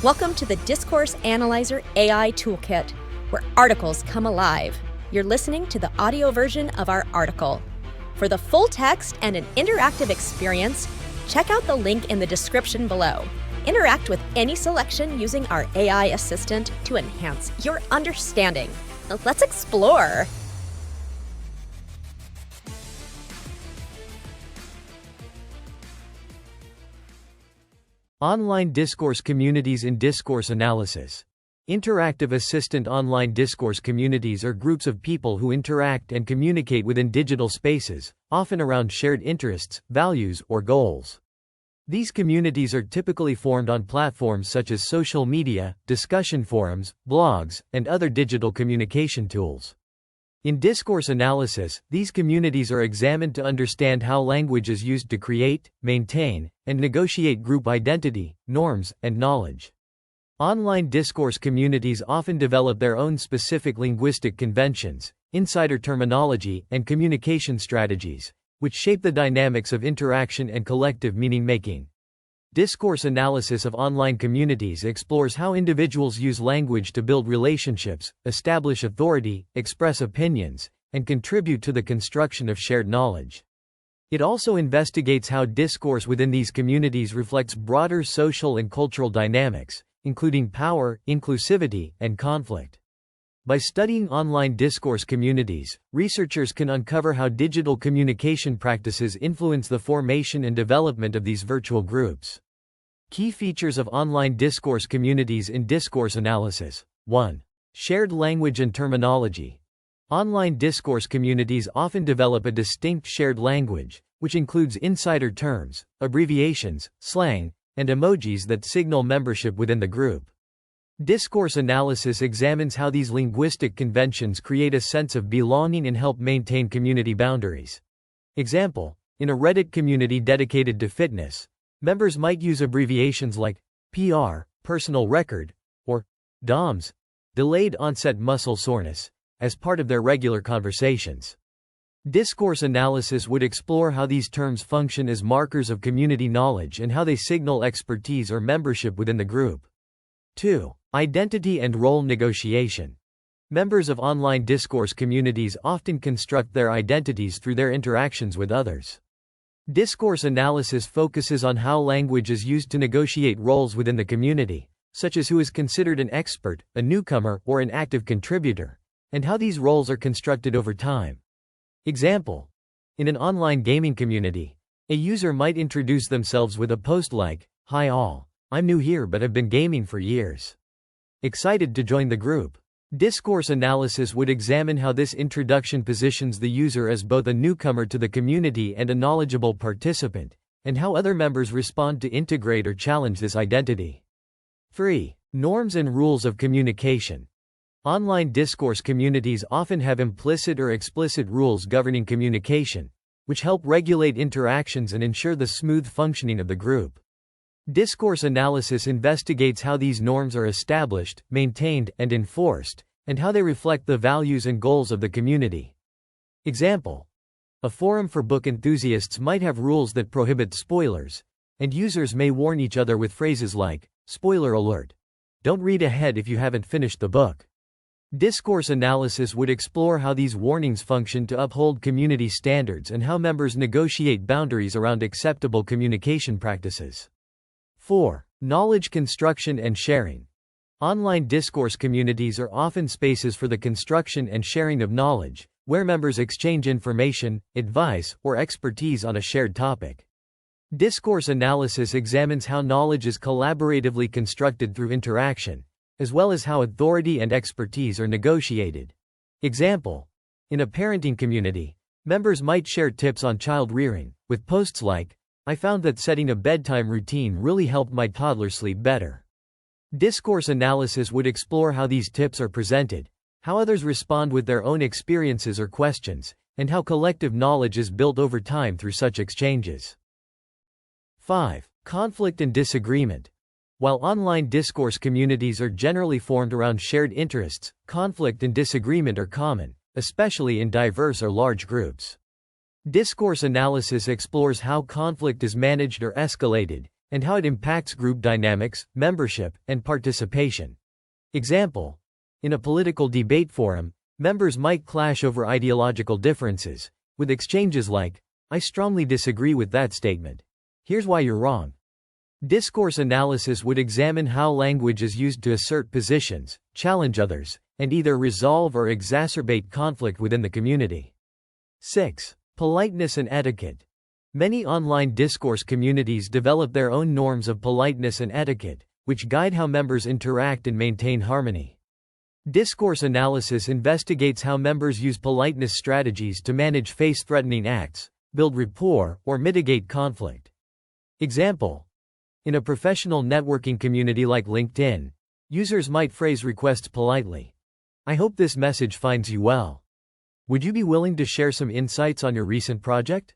Welcome to the Discourse Analyzer AI Toolkit, where articles come alive. You're listening to the audio version of our article. For the full text and an interactive experience, check out the link in the description below. Interact with any selection using our AI assistant to enhance your understanding. Let's explore. Online discourse communities in discourse analysis. Interactive assistant online discourse communities are groups of people who interact and communicate within digital spaces, often around shared interests, values, or goals. These communities are typically formed on platforms such as social media, discussion forums, blogs, and other digital communication tools. In discourse analysis, these communities are examined to understand how language is used to create, maintain, and negotiate group identity, norms, and knowledge. Online discourse communities often develop their own specific linguistic conventions, insider terminology, and communication strategies, which shape the dynamics of interaction and collective meaning-making. Discourse analysis of online communities explores how individuals use language to build relationships, establish authority, express opinions, and contribute to the construction of shared knowledge. It also investigates how discourse within these communities reflects broader social and cultural dynamics, including power, inclusivity, and conflict. By studying online discourse communities, researchers can uncover how digital communication practices influence the formation and development of these virtual groups. Key features of online discourse communities in discourse analysis. 1. Shared language and terminology. Online discourse communities often develop a distinct shared language, which includes insider terms, abbreviations, slang, and emojis that signal membership within the group. Discourse analysis examines how these linguistic conventions create a sense of belonging and help maintain community boundaries. Example: in a Reddit community dedicated to fitness, members might use abbreviations like PR, personal record, or DOMS, delayed onset muscle soreness, as part of their regular conversations. Discourse analysis would explore how these terms function as markers of community knowledge and how they signal expertise or membership within the group. 2. Identity and role negotiation. Members of online discourse communities often construct their identities through their interactions with others. Discourse analysis focuses on how language is used to negotiate roles within the community, such as who is considered an expert, a newcomer, or an active contributor, and how these roles are constructed over time. Example: in an online gaming community, a user might introduce themselves with a post like, "Hi all, I'm new here but have been gaming for years. Excited to join the group." Discourse analysis would examine how this introduction positions the user as both a newcomer to the community and a knowledgeable participant, and how other members respond to integrate or challenge this identity. 3. Norms and rules of communication. Online discourse communities often have implicit or explicit rules governing communication, which help regulate interactions and ensure the smooth functioning of the group. Discourse analysis investigates how these norms are established, maintained, and enforced, and how they reflect the values and goals of the community. Example: a forum for book enthusiasts might have rules that prohibit spoilers, and users may warn each other with phrases like, "Spoiler alert. Don't read ahead if you haven't finished the book." Discourse analysis would explore how these warnings function to uphold community standards and how members negotiate boundaries around acceptable communication practices. 4. Knowledge construction and sharing. Online discourse communities are often spaces for the construction and sharing of knowledge, where members exchange information, advice, or expertise on a shared topic. Discourse analysis examines how knowledge is collaboratively constructed through interaction, as well as how authority and expertise are negotiated. Example: in a parenting community, members might share tips on child rearing, with posts like, "I found that setting a bedtime routine really helped my toddler sleep better." Discourse analysis would explore how these tips are presented, how others respond with their own experiences or questions, and how collective knowledge is built over time through such exchanges. 5. Conflict and disagreement. While online discourse communities are generally formed around shared interests, conflict and disagreement are common, especially in diverse or large groups. Discourse analysis explores how conflict is managed or escalated, and how it impacts group dynamics, membership, and participation. Example: in a political debate forum, members might clash over ideological differences, with exchanges like, "I strongly disagree with that statement. Here's why you're wrong." Discourse analysis would examine how language is used to assert positions, challenge others, and either resolve or exacerbate conflict within the community. 6. Politeness and etiquette. Many online discourse communities develop their own norms of politeness and etiquette, which guide how members interact and maintain harmony. Discourse analysis investigates how members use politeness strategies to manage face-threatening acts, build rapport, or mitigate conflict. Example: in a professional networking community like LinkedIn, users might phrase requests politely. "I hope this message finds you well. Would you be willing to share some insights on your recent project?"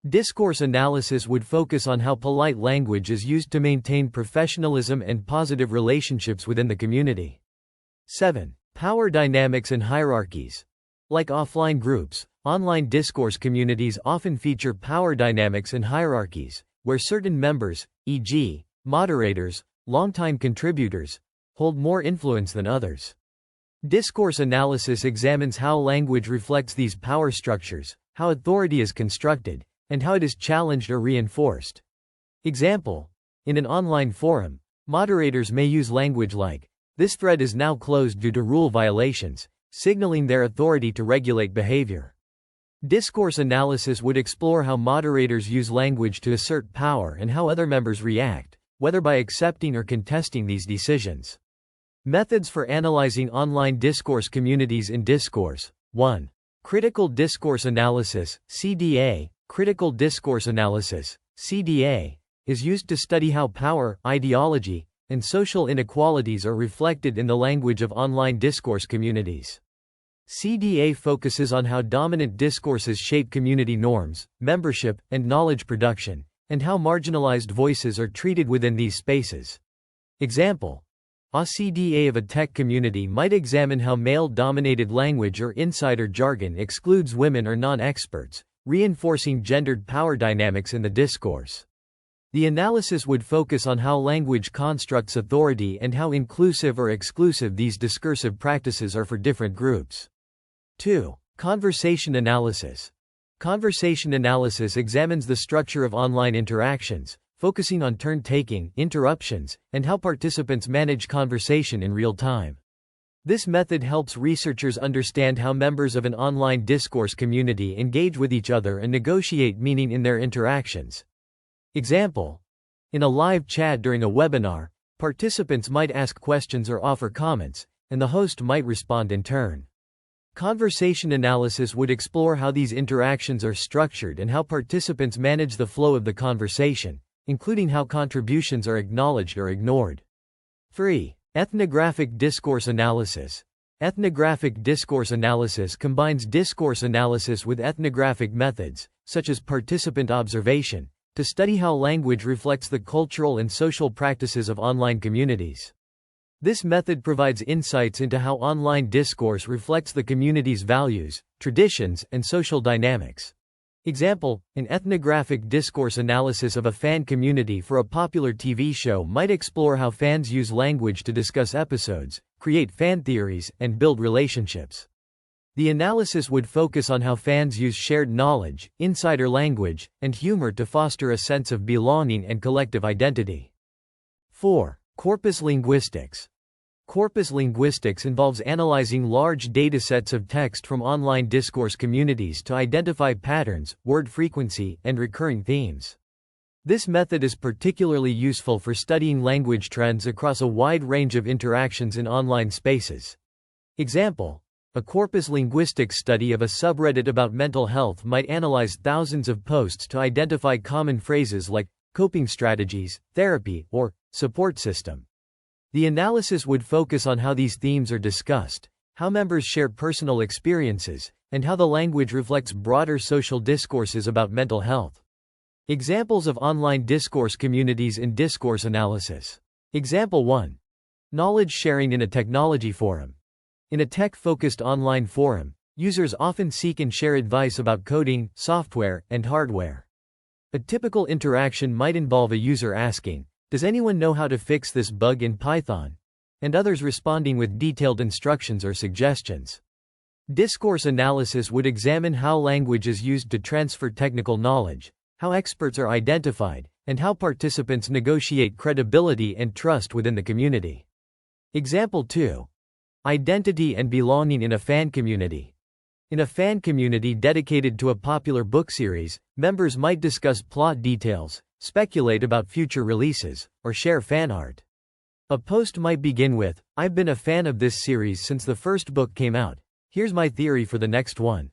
Discourse analysis would focus on how polite language is used to maintain professionalism and positive relationships within the community. 7. Power dynamics and hierarchies. Like offline groups, online discourse communities often feature power dynamics and hierarchies, where certain members, e.g., moderators, longtime contributors, hold more influence than others. Discourse analysis examines how language reflects these power structures, how authority is constructed, and how it is challenged or reinforced. Example: in an online forum, moderators may use language like, "This thread is now closed due to rule violations," signaling their authority to regulate behavior. Discourse analysis would explore how moderators use language to assert power and how other members react, whether by accepting or contesting these decisions. Methods for analyzing online discourse communities in discourse. 1. Critical discourse analysis, CDA. Critical discourse analysis, CDA, is used to study how power, ideology, and social inequalities are reflected in the language of online discourse communities. CDA focuses on how dominant discourses shape community norms, membership, and knowledge production, and how marginalized voices are treated within these spaces. Example: a CDA of a tech community might examine how male-dominated language or insider jargon excludes women or non-experts, reinforcing gendered power dynamics in the discourse. The analysis would focus on how language constructs authority and how inclusive or exclusive these discursive practices are for different groups. 2. Conversation analysis. Conversation analysis examines the structure of online interactions, focusing on turn-taking, interruptions, and how participants manage conversation in real time. This method helps researchers understand how members of an online discourse community engage with each other and negotiate meaning in their interactions. Example: in a live chat during a webinar, participants might ask questions or offer comments, and the host might respond in turn. Conversation analysis would explore how these interactions are structured and how participants manage the flow of the conversation, including how contributions are acknowledged or ignored. 3. Ethnographic discourse analysis. Ethnographic discourse analysis combines discourse analysis with ethnographic methods, such as participant observation, to study how language reflects the cultural and social practices of online communities. This method provides insights into how online discourse reflects the community's values, traditions, and social dynamics. Example: an ethnographic discourse analysis of a fan community for a popular TV show might explore how fans use language to discuss episodes, create fan theories, and build relationships. The analysis would focus on how fans use shared knowledge, insider language, and humor to foster a sense of belonging and collective identity. 4. Corpus linguistics. Corpus linguistics involves analyzing large datasets of text from online discourse communities to identify patterns, word frequency, and recurring themes. This method is particularly useful for studying language trends across a wide range of interactions in online spaces. Example: a corpus linguistics study of a subreddit about mental health might analyze thousands of posts to identify common phrases like coping strategies, therapy, or support system. The analysis would focus on how these themes are discussed, how members share personal experiences, and how the language reflects broader social discourses about mental health. Examples of online discourse communities in discourse analysis. Example 1. Knowledge sharing in a technology forum. In a tech-focused online forum, users often seek and share advice about coding, software, and hardware. A typical interaction might involve a user asking, "Does anyone know how to fix this bug in Python?" and others responding with detailed instructions or suggestions. Discourse analysis would examine how language is used to transfer technical knowledge, how experts are identified, and how participants negotiate credibility and trust within the community. Example 2. Identity and belonging in a fan community. In a fan community dedicated to a popular book series, members might discuss plot details, speculate about future releases, or share fan art. A post might begin with, "I've been a fan of this series since the first book came out. Here's my theory for the next one."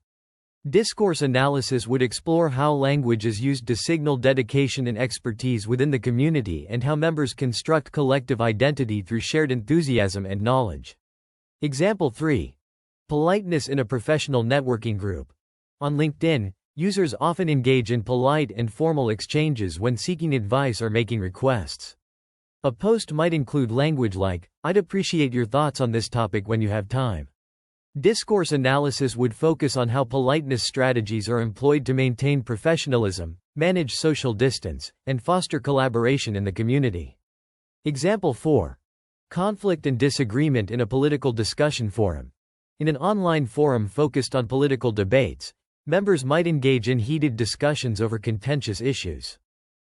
Discourse analysis would explore how language is used to signal dedication and expertise within the community and how members construct collective identity through shared enthusiasm and knowledge. Example 3. Politeness in a professional networking group. On LinkedIn, users often engage in polite and formal exchanges when seeking advice or making requests. A post might include language like, "I'd appreciate your thoughts on this topic when you have time." Discourse analysis would focus on how politeness strategies are employed to maintain professionalism, manage social distance, and foster collaboration in the community. Example 4. Conflict and disagreement in a political discussion forum. In an online forum focused on political debates, members might engage in heated discussions over contentious issues.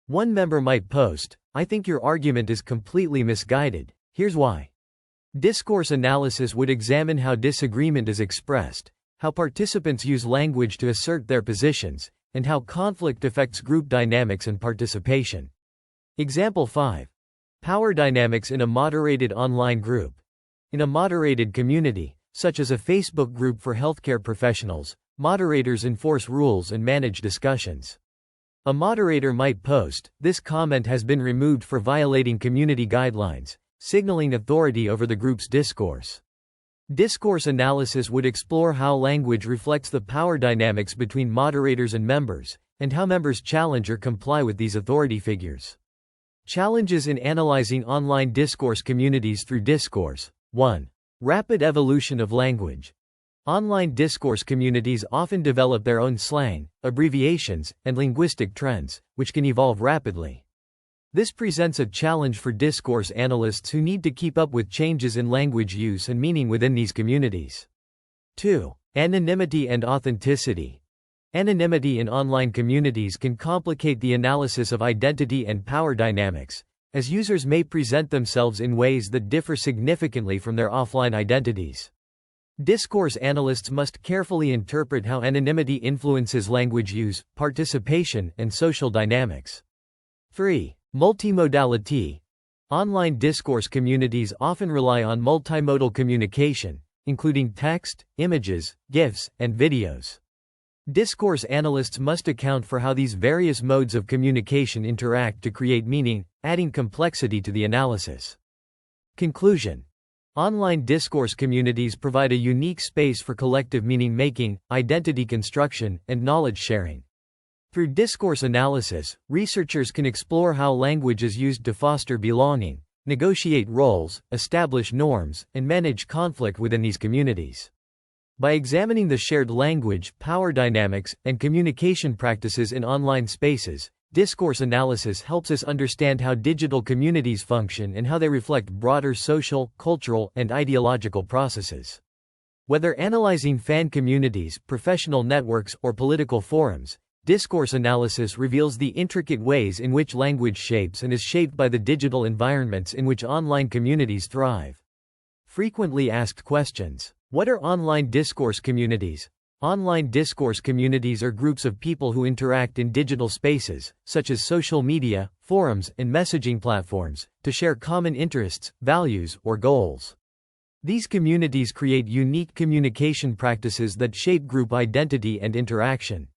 One member might post, "I think your argument is completely misguided. Here's why." Discourse analysis would examine how disagreement is expressed, how participants use language to assert their positions, and how conflict affects group dynamics and participation. Example 5. Power dynamics in a moderated online group. In a moderated community, such as a Facebook group for healthcare professionals, moderators enforce rules and manage discussions. A moderator might post, "This comment has been removed for violating community guidelines," signaling authority over the group's discourse. Discourse analysis would explore how language reflects the power dynamics between moderators and members, and how members challenge or comply with these authority figures. Challenges in analyzing online discourse communities through discourse. 1. Rapid evolution of language. Online discourse communities often develop their own slang, abbreviations, and linguistic trends, which can evolve rapidly. This presents a challenge for discourse analysts who need to keep up with changes in language use and meaning within these communities. 2. Anonymity and authenticity. Anonymity in online communities can complicate the analysis of identity and power dynamics, as users may present themselves in ways that differ significantly from their offline identities. Discourse analysts must carefully interpret how anonymity influences language use, participation, and social dynamics. 3. Multimodality. Online discourse communities often rely on multimodal communication, including text, images, GIFs, and videos. Discourse analysts must account for how these various modes of communication interact to create meaning, adding complexity to the analysis. Conclusion. Online discourse communities provide a unique space for collective meaning-making, identity construction, and knowledge sharing. Through discourse analysis, researchers can explore how language is used to foster belonging, negotiate roles, establish norms, and manage conflict within these communities. By examining the shared language, power dynamics, and communication practices in online spaces, discourse analysis helps us understand how digital communities function and how they reflect broader social, cultural, and ideological processes. Whether analyzing fan communities, professional networks, or political forums, discourse analysis reveals the intricate ways in which language shapes and is shaped by the digital environments in which online communities thrive. Frequently asked questions. What are online discourse communities? Online discourse communities are groups of people who interact in digital spaces, such as social media, forums, and messaging platforms, to share common interests, values, or goals. These communities create unique communication practices that shape group identity and interaction.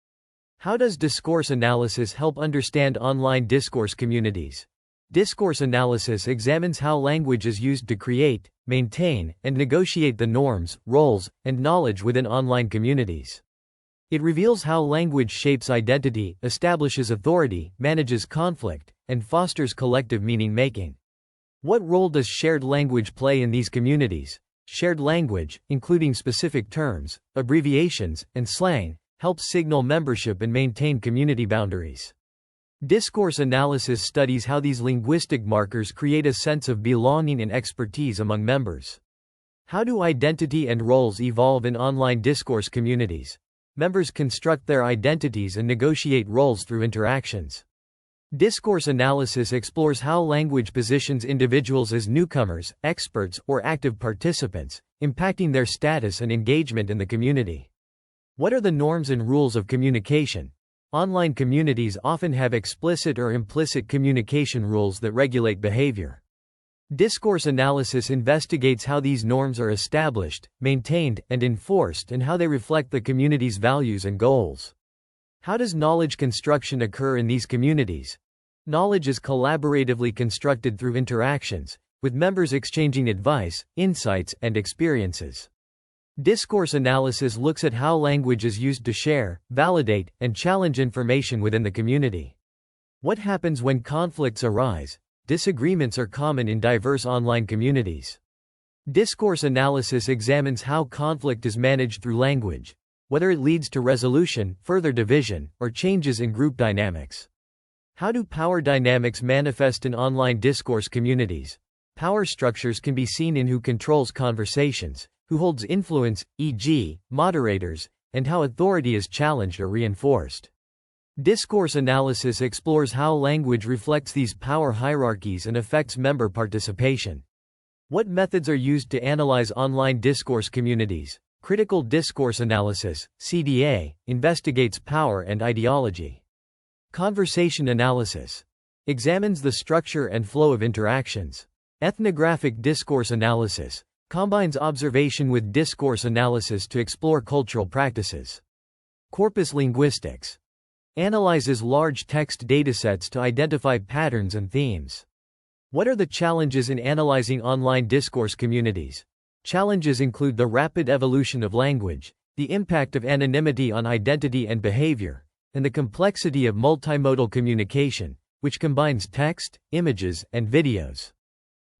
How does discourse analysis help understand online discourse communities? Discourse analysis examines how language is used to create, maintain, and negotiate the norms, roles, and knowledge within online communities. It reveals how language shapes identity, establishes authority, manages conflict, and fosters collective meaning-making. What role does shared language play in these communities? Shared language, including specific terms, abbreviations, and slang, helps signal membership and maintain community boundaries. Discourse analysis studies how these linguistic markers create a sense of belonging and expertise among members. How do identity and roles evolve in online discourse communities? Members construct their identities and negotiate roles through interactions. Discourse analysis explores how language positions individuals as newcomers, experts, or active participants, impacting their status and engagement in the community. What are the norms and rules of communication? Online communities often have explicit or implicit communication rules that regulate behavior. Discourse analysis investigates how these norms are established, maintained, and enforced, and how they reflect the community's values and goals. How does knowledge construction occur in these communities? Knowledge is collaboratively constructed through interactions, with members exchanging advice, insights, and experiences. Discourse analysis looks at how language is used to share, validate, and challenge information within the community. What happens when conflicts arise? Disagreements are common in diverse online communities. Discourse analysis examines how conflict is managed through language, whether it leads to resolution, further division, or changes in group dynamics. How do power dynamics manifest in online discourse communities? Power structures can be seen in who controls conversations, who holds influence, e.g., moderators, and how authority is challenged or reinforced. Discourse analysis explores how language reflects these power hierarchies and affects member participation. What methods are used to analyze online discourse communities? Critical discourse analysis, CDA, investigates power and ideology. Conversation analysis examines the structure and flow of interactions. Ethnographic discourse analysis combines observation with discourse analysis to explore cultural practices. Corpus linguistics analyzes large text datasets to identify patterns and themes. What are the challenges in analyzing online discourse communities? Challenges include the rapid evolution of language, the impact of anonymity on identity and behavior, and the complexity of multimodal communication, which combines text, images, and videos.